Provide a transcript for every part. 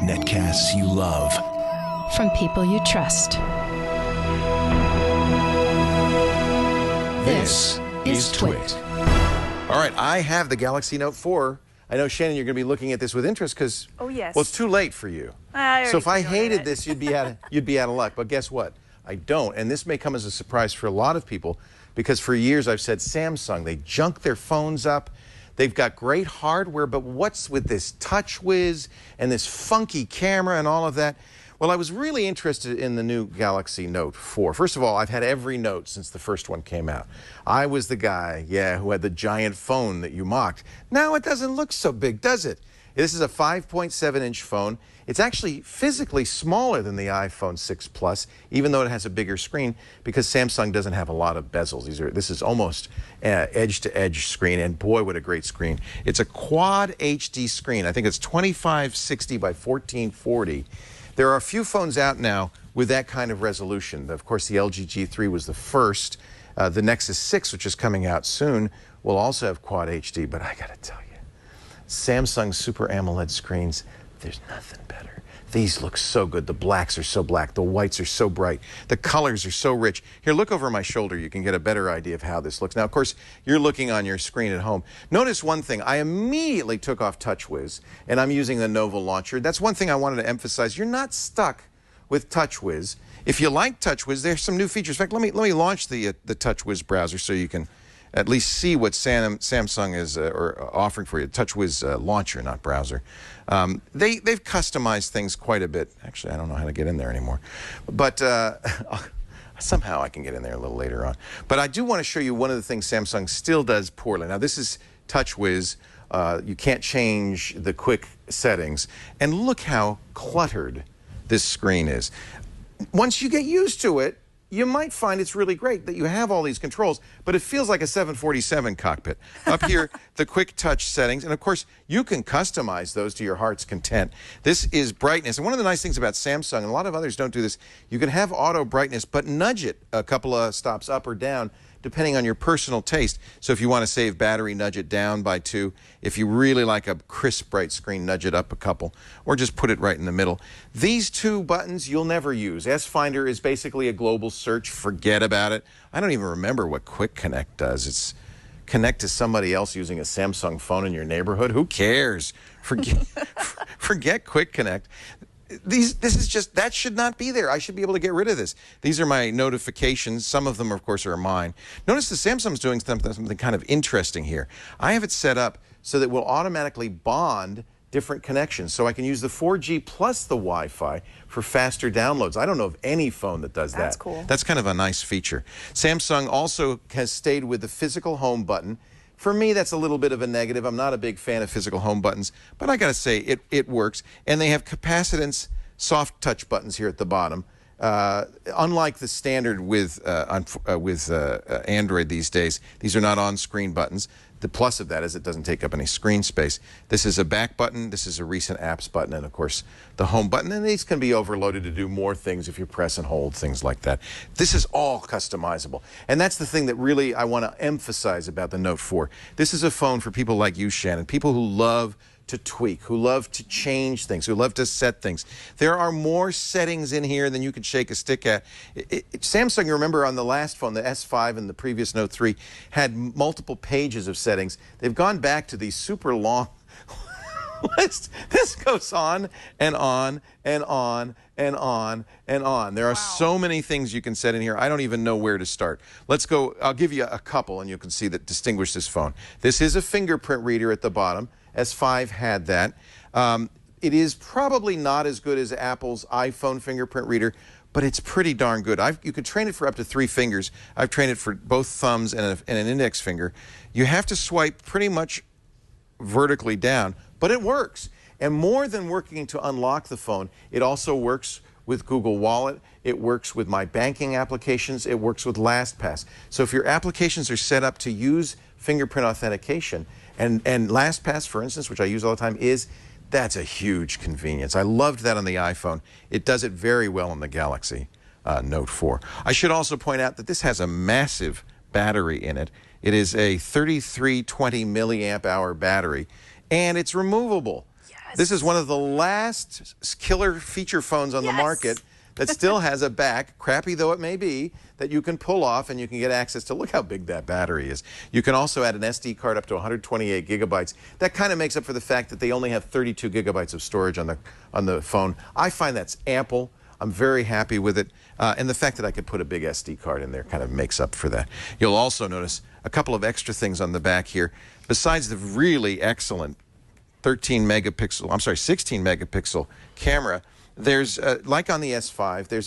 Netcasts you love. From people you trust. This is Twit. All right, I have the Galaxy Note 4. I know, Shannon, you're going to be looking at this with interest because, oh, yes. Well, it's too late for you. So if I hated this, you'd be out of luck. But guess what? I don't, and this may come as a surprise for a lot of people because for years I've said Samsung, they junk their phones up. They've got great hardware, but what's with this TouchWiz and this funky camera and all of that? Well, I was really interested in the new Galaxy Note 4. First of all, I've had every Note since the first one came out. I was the guy, who had the giant phone that you mocked. Now it doesn't look so big, does it? This is a 5.7-inch phone. It's actually physically smaller than the iPhone 6 Plus, even though it has a bigger screen, because Samsung doesn't have a lot of bezels. This is almost edge-to-edge screen, and boy, what a great screen. It's a Quad HD screen. I think it's 2560 by 1440. There are a few phones out now with that kind of resolution. Of course, the LG G3 was the first. The Nexus 6, which is coming out soon, will also have Quad HD, but I gotta tell you, Samsung Super AMOLED screens, there's nothing better. These look so good. The blacks are so black. The whites are so bright. The colors are so rich. Here, look over my shoulder. You can get a better idea of how this looks. Now, of course, you're looking on your screen at home. Notice one thing. I immediately took off TouchWiz, and I'm using the Nova launcher. That's one thing I wanted to emphasize. You're not stuck with TouchWiz. If you like TouchWiz, there's some new features. In fact, let me launch the TouchWiz browser so you can at least see what Samsung is offering for you. TouchWiz launcher, not browser. They've customized things quite a bit. Actually, I don't know how to get in there anymore. But somehow I can get in there a little later on. But I do want to show you one of the things Samsung still does poorly. Now, this is TouchWiz. You can't change the quick settings. And look how cluttered this screen is. Once you get used to it, you might find it's really great that you have all these controls, but it feels like a 747 cockpit. Up here, the quick touch settings, and of course, you can customize those to your heart's content. This is brightness, and one of the nice things about Samsung, and a lot of others don't do this, you can have auto brightness, but nudge it a couple of stops up or down, depending on your personal taste. So if you want to save battery, nudge it down by 2. If you really like a crisp, bright screen, nudge it up a couple, or just put it right in the middle. These two buttons you'll never use. S-Finder is basically a global search. Forget about it. I don't even remember what Quick Connect does. It's connect to somebody else using a Samsung phone in your neighborhood. Who cares? Forget Quick Connect. That should not be there. I should be able to get rid of this. These are my notifications. Some of them, of course, are mine. Notice the Samsung's doing something kind of interesting here. I have it set up so that it will automatically bond different connections. So I can use the 4G plus the Wi-Fi for faster downloads. I don't know of any phone that does that. That's cool. That's kind of a nice feature. Samsung also has stayed with the physical home button. For me, that's a little bit of a negative. I'm not a big fan of physical home buttons, but I got to say, it works. And they have capacitance soft touch buttons here at the bottom. Unlike the standard with Android these days, these are not on-screen buttons. The plus of that is it doesn't take up any screen space. This is a back button, this is a recent apps button, and of course the home button. And these can be overloaded to do more things if you press and hold, things like that. This is all customizable. And that's the thing that really I want to emphasize about the Note 4. This is a phone for people like you, Shannon, people who love to tweak, who love to change things, who love to set things. There are more settings in here than you could shake a stick at. Samsung, you remember on the last phone, the S5 and the previous Note 3, had multiple pages of settings. They've gone back to these super long lists. This goes on and on and on and on and on. There are so many things you can set in here. I don't even know where to start. Let's go. I'll give you a couple and you can see that distinguish this phone. This is a fingerprint reader at the bottom. S5 had that. It is probably not as good as Apple's iPhone fingerprint reader, but it's pretty darn good. You can train it for up to 3 fingers. I've trained it for both thumbs and an index finger. You have to swipe pretty much vertically down, but it works. And more than working to unlock the phone, it also works with Google Wallet. It works with my banking applications. It works with LastPass. So if your applications are set up to use fingerprint authentication, and LastPass, for instance, which I use all the time, that's a huge convenience. I loved that on the iPhone. It does it very well on the Galaxy Note 4. I should also point out that this has a massive battery in it. It is a 3320 milliamp hour battery, and it's removable. Yes. This is one of the last killer feature phones on the market that still has a back, crappy though it may be, that you can pull off and you can get access to. Look how big that battery is. You can also add an SD card up to 128 gigabytes. That kind of makes up for the fact that they only have 32 gigabytes of storage on the phone. I find that's ample. I'm very happy with it. And the fact that I could put a big SD card in there kind of makes up for that. You'll also notice a couple of extra things on the back here. Besides the really excellent 16 megapixel camera, there's, like on the S5, there's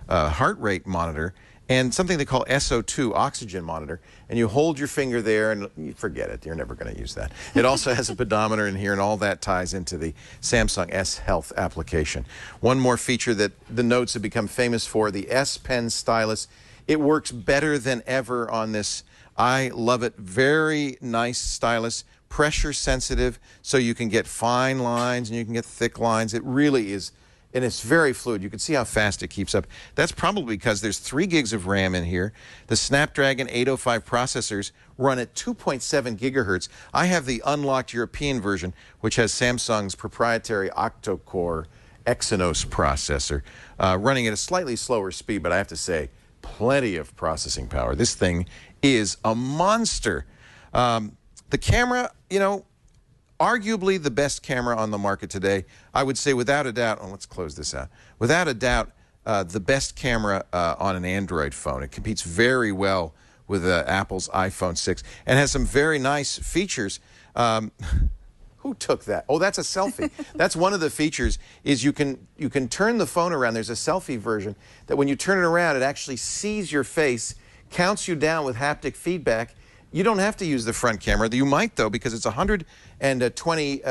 a heart rate monitor and something they call SO2, oxygen monitor. And you hold your finger there and you forget it. You're never going to use that. It also has a pedometer in here, and all that ties into the Samsung S Health application. One more feature that the Notes have become famous for, the S Pen stylus. It works better than ever on this. I love it. Very nice stylus. Pressure sensitive, so you can get fine lines and you can get thick lines. It really is, and it's very fluid. You can see how fast it keeps up. That's probably because there's 3 gigs of RAM in here. The Snapdragon 805 processors run at 2.7 gigahertz. I have the unlocked European version, which has Samsung's proprietary octa-core Exynos processor, running at a slightly slower speed, but I have to say, plenty of processing power. This thing is a monster. The camera, you know, arguably the best camera on the market today. I would say without a doubt, let's close this out. Without a doubt, the best camera on an Android phone. It competes very well with Apple's iPhone 6 and has some very nice features. Who took that? Oh, that's a selfie. That's one of the features, is you can turn the phone around. There's a selfie version that when you turn it around, it actually sees your face, counts you down with haptic feedback. You don't have to use the front camera. You might, though, because it's 120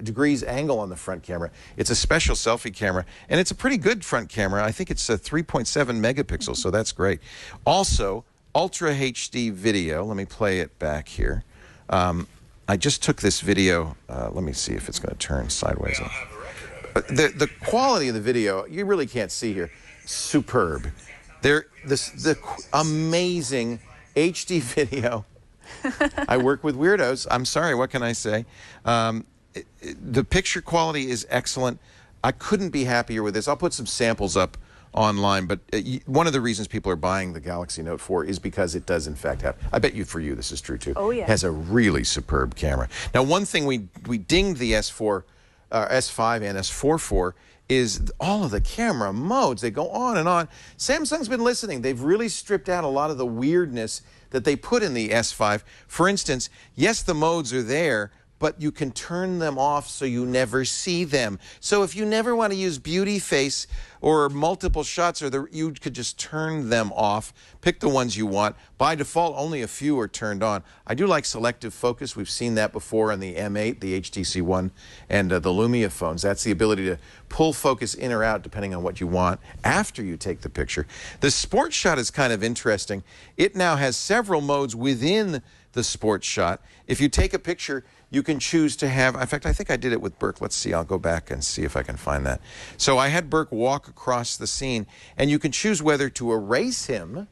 degrees angle on the front camera. It's a special selfie camera, and it's a pretty good front camera. I think it's a 3.7 megapixels, so that's great. Also, Ultra HD video. Let me play it back here. I just took this video. Let me see if it's going to turn sideways. The quality of the video, you really can't see here. Superb. The amazing HD video. I work with weirdos. I'm sorry, what can I say? The picture quality is excellent. I couldn't be happier with this. I'll put some samples up online, but one of the reasons people are buying the Galaxy Note 4 is because it does in fact have, I bet you for you this is true too, oh, yeah. It has a really superb camera. Now, one thing we dinged the S5 and S4 for is all of the camera modes. They go on and on. Samsung's been listening. They've really stripped out a lot of the weirdness that they put in the S5. For instance, yes, the modes are there, but you can turn them off so you never see them. So if you never want to use beauty face or multiple shots, you could just turn them off, pick the ones you want. By default, only a few are turned on. I do like selective focus. We've seen that before on the M8, the HTC One, and the Lumia phones. That's the ability to pull focus in or out depending on what you want after you take the picture. The sports shot is kind of interesting. It now has several modes within the sports shot. If you take a picture, you can choose to have, in fact, I think I did it with Burke. Let's see, I'll go back and see if I can find that. So I had Burke walk across the scene, and you can choose whether to erase him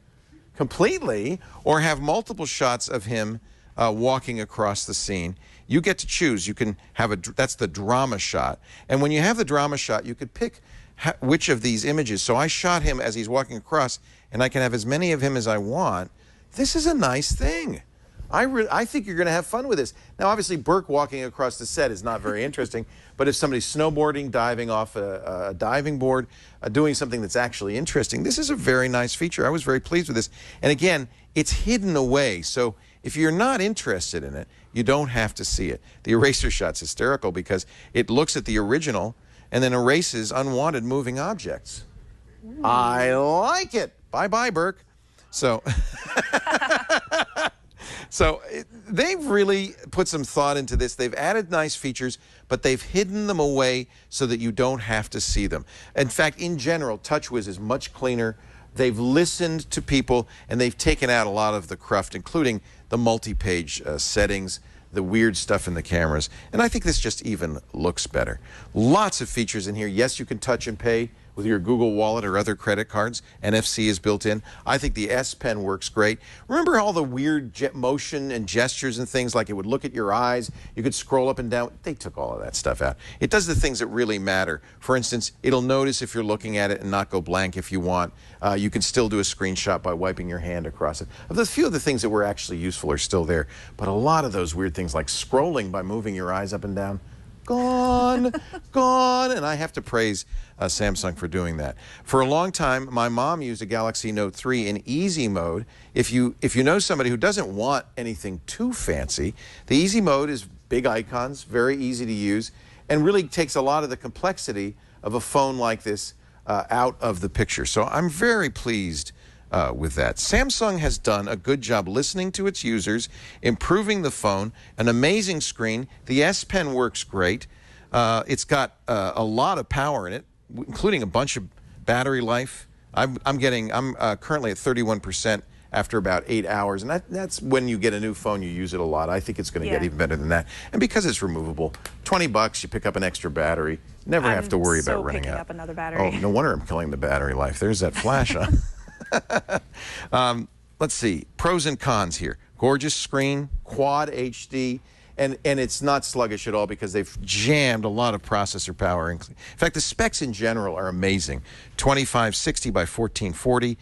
completely or have multiple shots of him walking across the scene. You get to choose. You can have that's the drama shot. And when you have the drama shot, you could pick which of these images. So I shot him as he's walking across, and I can have as many of him as I want. This is a nice thing. I think you're going to have fun with this. Now, obviously, Burke walking across the set is not very interesting, but if somebody's snowboarding, diving off a diving board, doing something that's actually interesting, this is a very nice feature. I was very pleased with this. And again, it's hidden away, so if you're not interested in it, you don't have to see it. The eraser shot's hysterical because it looks at the original and then erases unwanted moving objects. I like it. Bye-bye, Burke. So... So they've really put some thought into this. They've added nice features, but they've hidden them away so that you don't have to see them. In fact, in general, TouchWiz is much cleaner. They've listened to people, and they've taken out a lot of the cruft, including the multi-page settings, the weird stuff in the cameras. And I think this just even looks better. Lots of features in here. Yes, you can touch and pay with your Google Wallet or other credit cards. NFC is built in. I think the S Pen works great. Remember all the weird motion and gestures and things, like it would look at your eyes, you could scroll up and down? They took all of that stuff out. It does the things that really matter. For instance, it'll notice if you're looking at it and not go blank if you want. You can still do a screenshot by wiping your hand across it. A few of the things that were actually useful are still there, but a lot of those weird things like scrolling by moving your eyes up and down, gone, gone. And I have to praise Samsung for doing that. For a long time, my mom used a Galaxy Note 3 in easy mode. If you know somebody who doesn't want anything too fancy, the easy mode is big icons, very easy to use, and really takes a lot of the complexity of a phone like this out of the picture. So I'm very pleased with that. Samsung has done a good job listening to its users, improving the phone, an amazing screen. The S Pen works great. It's got a lot of power in it, including a bunch of battery life. I'm currently at 31% after about 8 hours, and that's when you get a new phone, you use it a lot. I think it's going to get even better than that. And because it's removable, $20, you pick up an extra battery. Never have to worry about running out. Up another battery. Oh, no wonder I'm killing the battery life. There's that flash on. Let's see. Pros and cons here. Gorgeous screen, quad HD, and it's not sluggish at all because they've jammed a lot of processor power. In fact, the specs in general are amazing. 2560 by 1440.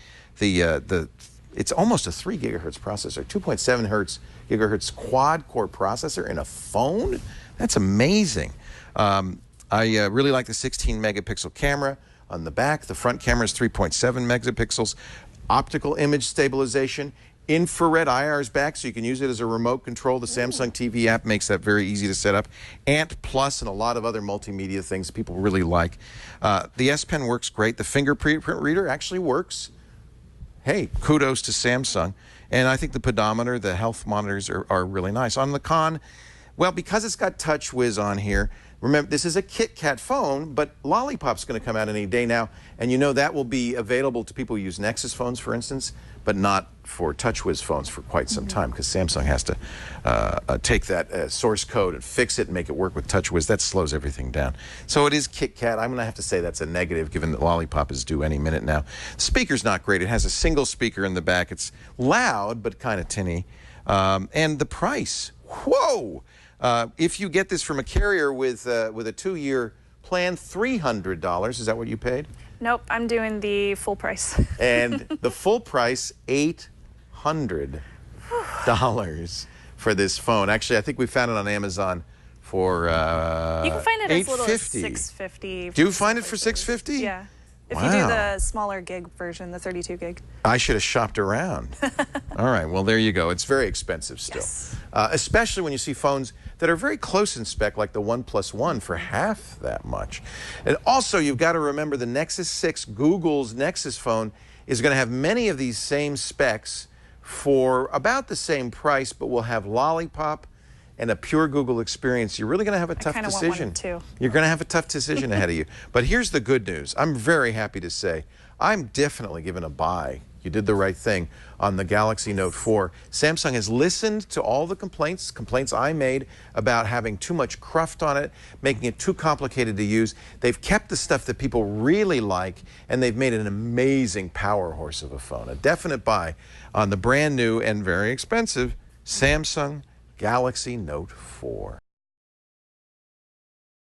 It's almost a 3 gigahertz processor, 2.7 gigahertz quad-core processor in a phone? That's amazing. I really like the 16-megapixel camera on the back. The front camera is 3.7 megapixels. Optical image stabilization. Infrared IR's back, so you can use it as a remote control. The Samsung TV app makes that very easy to set up. Ant Plus and a lot of other multimedia things people really like. The S Pen works great. The fingerprint reader actually works. Hey, kudos to Samsung. And I think the pedometer, the health monitors are really nice. On the con, well, because it's got TouchWiz on here, remember, this is a KitKat phone, but Lollipop's going to come out any day now, and you know that will be available to people who use Nexus phones, for instance, but not for TouchWiz phones for quite some time, because Samsung has to take that source code and fix it and make it work with TouchWiz. That slows everything down. So it is KitKat. I'm going to have to say that's a negative, given that Lollipop is due any minute now. The speaker's not great. It has a single speaker in the back. It's loud, but kind of tinny. And the price, whoa! If you get this from a carrier with a 2-year plan, $300. Is that what you paid? Nope, I'm doing the full price. And the full price, $800 for this phone. Actually, I think we found it on Amazon for you can find it as little as $650. Do you find it for $650? Yeah. If you do the smaller gig version, the 32 gig. I should have shopped around. All right, well, there you go. It's very expensive still. Yes. Especially when you see phones that are very close in spec, like the OnePlus One, for half that much. And also, you've got to remember the Nexus 6, Google's Nexus phone, is going to have many of these same specs for about the same price, but will have Lollipop and a pure Google experience. You're really going to have a tough decision. You're going to have a tough decision ahead of you. But here's the good news. I'm very happy to say I'm definitely giving a buy. You did the right thing on the Galaxy Note 4. Samsung has listened to all the complaints I made about having too much cruft on it, making it too complicated to use. They've kept the stuff that people really like, and they've made an amazing power horse of a phone. A definite buy on the brand new and very expensive Samsung Galaxy Note 4.